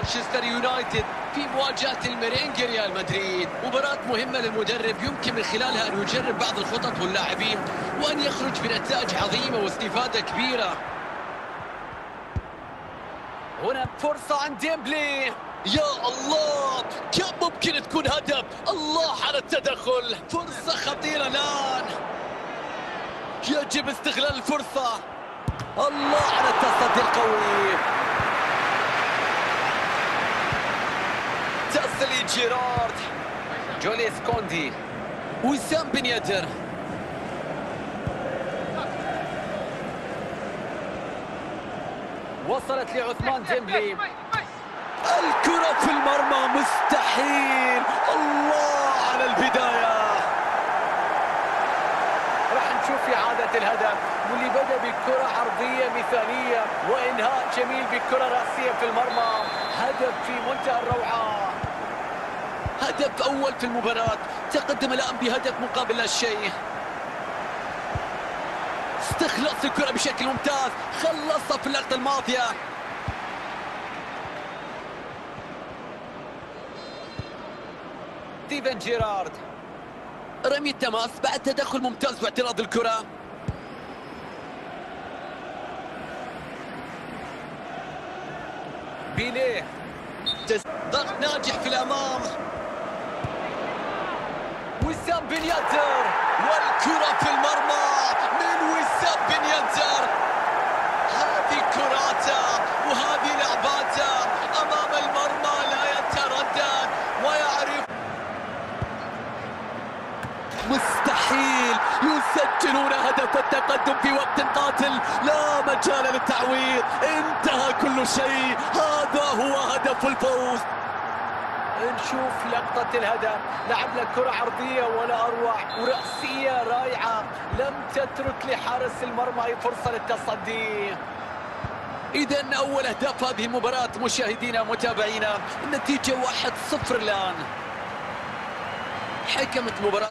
مانشستر يونايتد في مواجهة الميرينج ريال مدريد. مباراة مهمة للمدرب يمكن من خلالها أن يجرب بعض الخطط واللاعبين وأن يخرج بنتائج عظيمة واستفادة كبيرة. هنا فرصة عند ديمبلي، يا الله كم ممكن تكون هدف. الله على التدخل، فرصة خطيرة الآن، يجب استغلال الفرصة. الله على التصدي القوي، تسلي جيرارد، جوليس كوندي، وسام بن يدر. وصلت لعثمان ديمبلي، الكرة في المرمى مستحيل. الله على البداية، راح نشوف إعادة الهدف واللي بدأ بكرة عرضية مثالية وإنهاء جميل بكرة رأسية في المرمى. هدف في منتهى الروعة، هدف أول في المباراة. تقدم الآن بهدف مقابل لا شيء. استخلص الكرة بشكل ممتاز، خلصها في اللقطة الماضية. ستيفن جيرارد، رمي التماس بعد تدخل ممتاز واعتراض الكرة. بيليه، ضغط ناجح في الأمام. وسام بن يدر، والكرة في المرمى من وسام بن يدر. هذه كراته وهذه لعباته أمام المرمى، لا يتردد ويعرف. مستحيل يسجلون هدف التقدم في وقت قاتل، لا مجال للتعويض، انتهى كل شيء. هذا هو هدف الفوز. نشوف لقطة الهدف، لعب له كرة عرضية ولا أروع، ورأسية رائعة، لم تترك لحارس المرمى أي فرصة للتصدي. إذا أول أهداف هذه المباراة مشاهدينا متابعينا، النتيجة 1-0 الآن. حكمت المباراة.